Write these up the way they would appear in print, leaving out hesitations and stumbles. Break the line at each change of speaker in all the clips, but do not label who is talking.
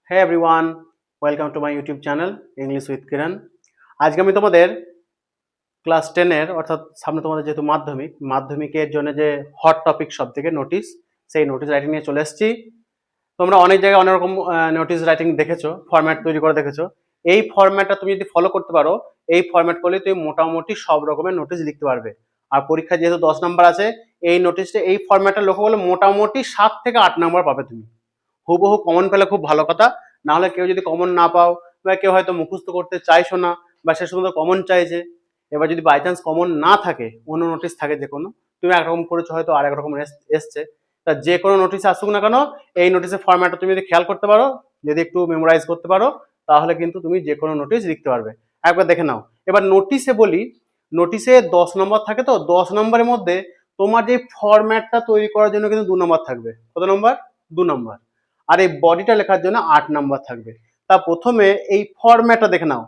Hey everyone, welcome to my YouTube channel English with Kiran. আজকে আমি তোমাদের class 10 এর অর্থাৎ সামনে তোমাদের যেহেতু মাধ্যমিকের জন্য যে হট টপিক সব থেকে নোটিশ, সেই নোটিশ রাইটিং নিয়ে চলে এসেছি। তোমরা অনেক জায়গায় অনেক রকম নোটিশ রাইটিং দেখেছো, ফরম্যাট তৈরি করে দেখেছো। এই ফরম্যাটটা তুমি যদি ফলো করতে পারো, এই ফরম্যাট করলে তুমি মোটামুটি সব রকমের নোটিশ লিখতে পারবে। আর পরীক্ষা যেহেতু 10 নাম্বার আছে, এই নোটিশটা এই ফরম্যাটটা লক্ষ্য করলে মোটামুটি 7 থেকে 8 নাম্বার পাবে তুমি। হুবহু কমন পেলে খুব ভালো কথা, না হলে কেউ যদি কমন না পাও বা কেউ হয়তো মুখস্থ করতে চাইছো না বা সে সময় কমন চাইছে, এবার যদি বাই চান্স কমন না থাকে, অন্য নোটিশ থাকে যে কোনো, তুমি একরকম করেছো হয়তো আর একরকম এসছে, তা যে কোনো নোটিশ আসুক না কেন, এই নোটিশের ফরম্যাটটা তুমি যদি খেয়াল করতে পারো, যদি একটু মেমোরাইজ করতে পারো, তাহলে কিন্তু তুমি যে কোনো নোটিশ লিখতে পারবে। একবার দেখে নাও। এবার নোটিশে বলি, নোটিশে 10 নম্বর থাকে, তো 10 নম্বরের মধ্যে তোমার যে ফরম্যাটটা তৈরি করার জন্য কিন্তু 2 নম্বর থাকবে। কত নম্বর? 2 নম্বর। আর এই বডিটা লেখার জন্য 8 নাম্বার থাকবে। তা প্রথমে এই ফরম্যাটটা দেখে নাও।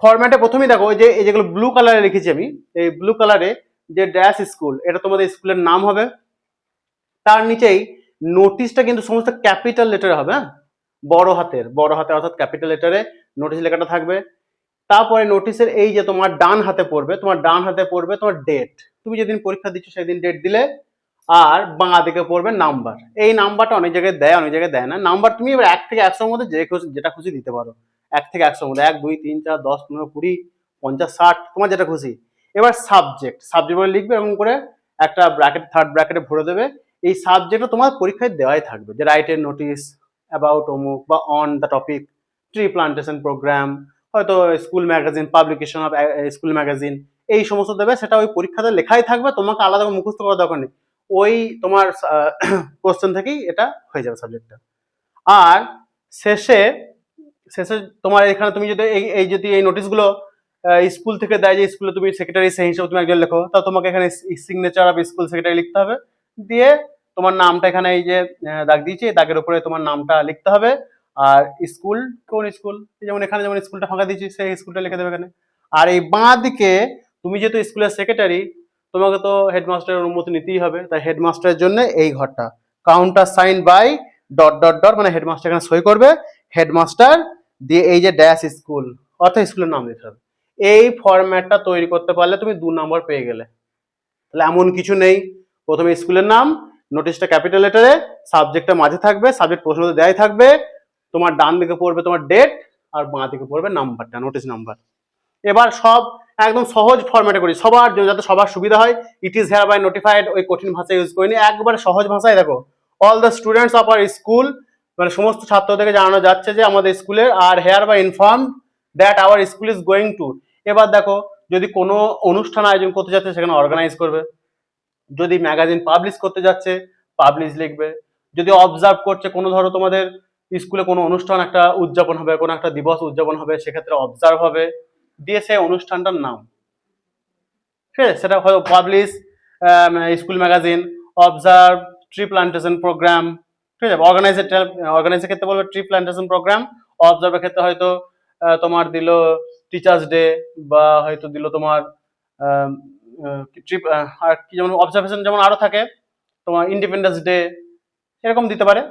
ফরম্যাটে প্রথমেই দেখো, ওই যে এই যেগুলো ব্লু কালারে লিখেছি আমি, এই ব্লু কালারে যে ড্যাশ স্কুল, এটা তোমাদের স্কুলের নাম হবে। তার নিচেই নোটিশটা কিন্তু সমস্ত ক্যাপিটাল লেটারে হবে, হ্যাঁ, বড় হাতের অর্থাৎ ক্যাপিটাল লেটারে নোটিশ লেখাটা থাকবে। তারপরে নোটিশের এই যে তোমার ডান হাতে পড়বে তোমার ডেট, তুমি যেদিন পরীক্ষা দিচ্ছ সেদিন ডেট দিলে, আর বাঁ দিকে পড়বে নাম্বার। এই নাম্বারটা অনেক জায়গায় দেয়, অনেক জায়গায় দেয় না। নাম্বার তুমি এবার 1 থেকে 100 মধ্যে যেটা খুশি দিতে পারো। 1 থেকে 100 মধ্যে 1 2 3 4 10 15 20 50 60, তোমার যেটা খুশি। এবার সাবজেক্ট বলে লিখবে, এরকম করে একটা ব্র্যাকেট, থার্ড ব্র্যাকেটে ভরে দেবে। এই সাবজেক্টটা তোমার পরীক্ষায় দেওয়াই থাকবে, যে রাইটের নোটিস অ্যাবাউট অমুক বা on the topic tree plantation program, হয়তো school magazine, publication of school magazine, এই সমস্ত দেবে। সেটা ওই পরীক্ষাতে লেখাই থাকবে, তোমাকে আলাদা মুখস্থ করার দরকার নেই। ওই তোমার কোশ্চেন থেকেই এটা হয়ে যাবে সাবজেক্টটা। আর শেষে শেষে তোমার এখানে তুমি যদি যদি এই নোটিশগুলো স্কুল থেকে দেয়, যে স্কুলে তুমি সেক্রেটারি, সেই হিসেবে তুমি একজন লেখো, তা তোমাকে এখানে সিগনেচার অফ স্কুল সেক্রেটারি লিখতে হবে। দিয়ে তোমার নামটা এখানে এই যে দাগ দিয়েছি, এই দাগের উপরে তোমার নামটা লিখতে হবে। আর স্কুল, কোন স্কুল, যেমন এখানে যেমন স্কুলটা ফাঁকা দিয়েছি, সেই স্কুলটা লিখে দেবে এখানে। আর এই বাঁ দিকে তুমি যেহেতু স্কুলের সেক্রেটারি, তোমাকে তো হেডমাস্টারের অনুমতি নিতেই হবে। তাই হেডমাস্টারের জন্য এই ঘরটা, counter sign by dot dot dot, মানে হেডমাস্টার এখানে সই করবে, হেডমাস্টার দিয়ে এই যে ড্যাশ স্কুল, অর্থাৎ স্কুলের নাম দিতে হবে। এই ফরম্যাটটা তৈরি করতে পারলে তুমি 2 নম্বর পেয়ে গেলে। তাহলে এমন কিছু নেই, প্রথমে স্কুলের নাম, নোটিশটা ক্যাপিটাল লেটারে, সাবজেক্টটা মাঝে থাকবে, সাবজেক্ট প্রশ্ন দেয়াই থাকবে, তোমার ডান দিকে পড়বে তোমার ডেট, আর বাঁ দিকে পড়বে নাম্বারটা, নোটিশ নাম্বার। এবার সব একদম সহজ ফরম্যাটে করি সবার জন্য, যাতে সবার সুবিধা হয়। It is hereby notified, ওই কঠিন ভাষা ইউজ করিনি, একবারে সহজ ভাষায় দেখো। All the students of our school, মানে সমস্ত ছাত্রদেরকে জানানো যাচ্ছে যে আমাদের স্কুলের, আর hereby inform that our school is going to. এবার দেখো, যদি কোনো অনুষ্ঠান আয়োজন করতে যাচ্ছে সেখানে অর্গানাইজ করবে, যদি ম্যাগাজিন পাবলিশ করতে যাচ্ছে পাবলিশ লিখবে, যদি অবজার্ভ করছে কোনো, ধরো তোমাদের স্কুলে কোনো অনুষ্ঠান একটা উদযাপন হবে, কোনো একটা দিবস উদযাপন হবে, সেক্ষেত্রে অবজার্ভ হবে, দিয়ে সেই অনুষ্ঠানটার নাম, ঠিক আছে, সেটা হয়তো publish school magazine, observe tree plantation program, ঠিক আছে। অর্গানাইজের ক্ষেত্রে বলবে ট্রি প্লান্টেশন প্রোগ্রাম, অবজার্ভের ক্ষেত্রে হয়তো তোমার দিল টিচার্স ডে, বা হয়তো দিল তোমার ট্রিপ, আর কি যেমন অবজারভেশন যেমন আরো থাকে, তোমার ইন্ডিপেন্ডেন্স ডে, এরকম দিতে পারে।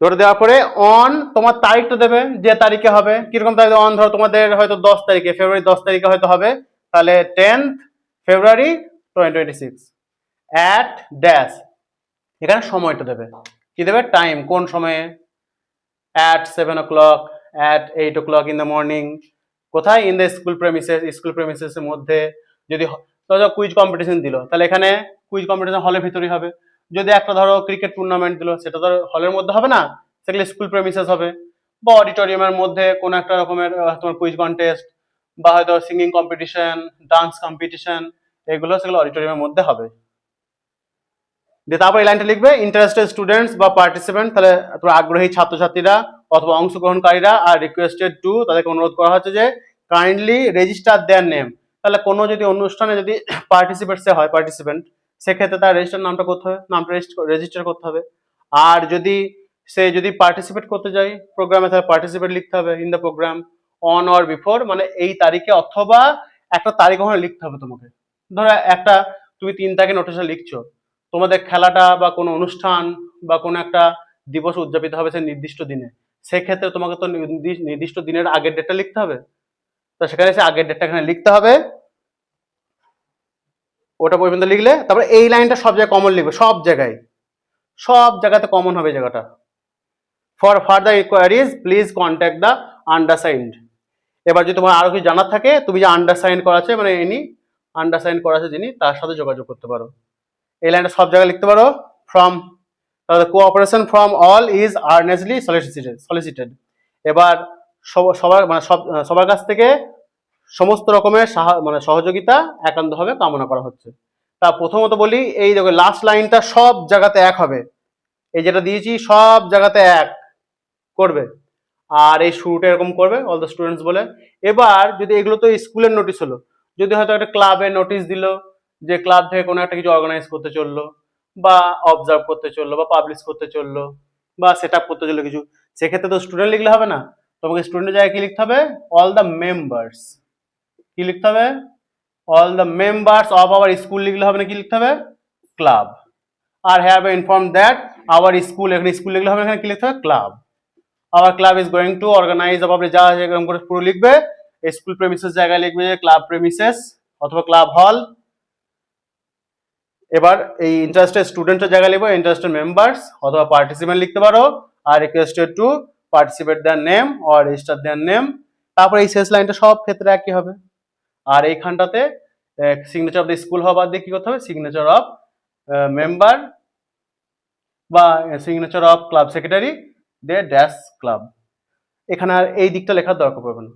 ধরে দেওয়ার পরে অন তোমার তারিখটা দেবে, যে তারিখে হবে, কিরকম তারিখ, অন ধরো তোমাদের হয়তো 10 তারিখে, ফেব্রুয়ারি 10 তারিখে হয়তো হবে, তাহলে 10th ফেব্রুয়ারি 2026 অ্যাট ড্যাশ, এখানে সময়টা দেবে, কি দেবে, টাইম, কোন সময়ে, at 7 o'clock, at 8 o'clock in the morning, কোথায়, ইন দ্য স্কুল প্রেমিসেস এর মধ্যে। যদি ধরো কুইজ কম্পিটিশন দিল, তাহলে এখানে কুইজ কম্পিটিশন হলের ভিতরেই হবে। যদি একটা ধরো ক্রিকেট টুর্নামেন্ট দিল, সেটা ধরো হলের মধ্যে হবে না, সেগুলো স্কুল প্রেমিসেস হবে। বা অডিটোরিয়ামের মধ্যে কোনো একটা রকমের তোমার কুইজ কন্টেস্ট, বা হয়তো সিঙ্গিং কম্পিটিশন, ডান্স কম্পিটিশন, সেগুলো অডিটোরিয়ামের মধ্যে হবে। দিয়ে তারপর এই লাইনটা লিখবে, ইন্টারেস্টেড স্টুডেন্টস বা পার্টিসিপেন্ট, তাহলে তোমার আগ্রহী ছাত্রছাত্রীরা অথবা অংশগ্রহণকারীরা, আর রিকোয়েস্টেড টু, তাদেরকে অনুরোধ করা হচ্ছে যে কাইন্ডলি রেজিস্টার দেয়ার নেম। তাহলে কোনো যদি অনুষ্ঠানে যদি পার্টিসিপেন্ট, সেক্ষেত্রে তার রেজিস্টার নামটা করতে হবে, নামটা রেজিস্টার করতে হবে। আর যদি পার্টিসিপেট করতে যায় প্রোগ্রামে, তাহলে পার্টিসিপেট লিখতে হবে in the program, on or before, মানে এই তারিখে অথবা একটা তারিখ ওখানে লিখতে হবে তোমাকে। ধরো তুমি 3 তারিখে নোটিশটা লিখছো, তোমাদের খেলাটা বা কোনো অনুষ্ঠান বা কোনো একটা দিবস উদযাপিত হবে সেই নির্দিষ্ট দিনে, সেক্ষেত্রে তোমাকে তো নির্দিষ্ট দিনের আগের ডেটটা লিখতে হবে। তো সেখানে সে আগের ডেটটা এখানে লিখতে হবে, ওটা পর্যন্ত লিখলে তারপরে এই লাইনটা সব জায়গায় কমন লিখবে, সব জায়গাতে কমন হবে এই জায়গাটা। For further enquiries please contact the undersigned. এবার যদি তোমার আরো কিছু জানার থাকে, তুমি যে আন্ডারসাইন করা আছে মানে ইনি আন্ডারসাইন করা আছে যিনি, তার সাথে যোগাযোগ করতে পারো। এই লাইনটা সব জায়গায় লিখতে পারো। ফ্রম, তাহলে cooperation from all is earnestly সলিসিটেড। এবার সবার মানে সবার কাছ থেকে সমস্ত রকমের মানে সহযোগিতা একান্তভাবে কামনা করা হচ্ছে। তা প্রথমত বলি, এই দেখো লাস্ট লাইনটা সব জায়গাতে এক হবে, এই যেটা দিয়েছি সব জায়গাতে এক করবে, আর এই শুরুটা এরকম করবে অল দ্য স্টুডেন্টস বলে। এবার যদি এগুলো তো স্কুলের নোটিশ হলো, যদি হয়তো একটা ক্লাবের নোটিশ দিল যে ক্লাব থেকে কোনো একটা কিছু অর্গানাইজ করতে চললো, বা অবজার্ভ করতে চললো, বা পাবলিশ করতে চললো, বা সেট আপ করতে চললো কিছু, সেক্ষেত্রে তো স্টুডেন্ট লিখলে হবে না, তোমাকে স্টুডেন্টের জায়গায় কি লিখতে হবে, অল দ্য মেম্বার্স। কি লিখতে হবে, all the members of our school লিখলে হবে না, কি লিখতে হবে, ক্লাব। আর have inform that our school, এখানে স্কুল লিখলে হবে, এখানে কি লিখতে হবে, club. Our club is going to organise, আপনি যা এরকম করে পুরো লিখবে। স্কুল প্রেমিসেস জায়গায় লিখবে যে ক্লাব প্রেমিসেস অথবা ক্লাব হল। এবার এই ইন্টারেস্টেড স্টুডেন্টের জায়গায় লিখবো ইন্টারেস্টেড মেম্বার্স অথবা পার্টিসিপেন্ট লিখতে পারো, are requested to participate there name or register there name. তারপরে এই শেষ লাইনটা সব ক্ষেত্রে একই হবে। আর এইখানটাতে সিগনেচার অফ দ্য স্কুল হওয়া বাদ দিয়ে কি করতে হবে, সিগনেচার অফ মেম্বার বা সিগনেচার অফ ক্লাব সেক্রেটারি দে ড্যাশ ক্লাব। এখানে আর এই দিকটা লেখার দরকার পড়বে না।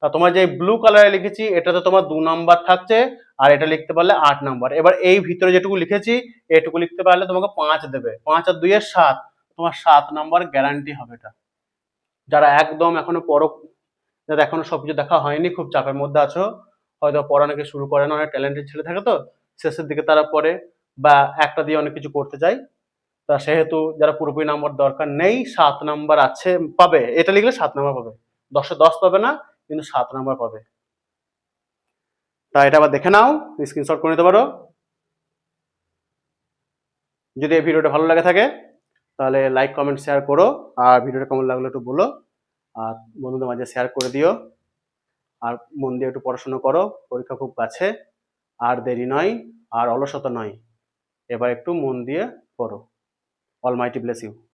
তা তোমার যে ব্লু কালারে লিখেছি এটাতে তোমার 2 নাম্বার থাকছে, আর এটা লিখতে পারলে 8 নাম্বার। এবার এই ভিতরে যেটুকু লিখেছি এটুকু লিখতে পারলে তোমাকে 5 দেবে, 5 আর 2 এর 7, তোমার 7 নাম্বার গ্যারান্টি হবে এটা। যারা একদম এখনো যারা এখনো সবকিছু দেখা হয়নি, খুব চাপের মধ্যে আছো, হয়তো পড়া নাকি শুরু করে না, অনেক ট্যালেন্টেড ছেলে থাকে তো শেষের দিকে তারা পড়ে বা একটা দিয়ে অনেক কিছু করতে চায়, তা সেহেতু যারা পুরোপুরি নাম্বার দরকার নেই, 7 নাম্বার আছে পাবে, এটা লিখলে 7 নাম্বার পাবে, 10-এ 10 পাবে না কিন্তু 7 নাম্বার পাবে। তা এটা আবার দেখে নাও, স্ক্রিনশট করে নিতে পারো। যদি এই ভিডিওটা ভালো লাগে থাকে তাহলে লাইক কমেন্ট শেয়ার করো, আর ভিডিওটা কেমন লাগলো একটু বলো, আর বন্ধুদের মাঝে শেয়ার করে দিও। আর মন দিয়ে একটু পড়াশোনা করো, পরীক্ষা খুব কাছে, আর দেরি নয়, আর অলসতা নয়, এবার একটু মন দিয়ে পড়ো। Almighty bless you.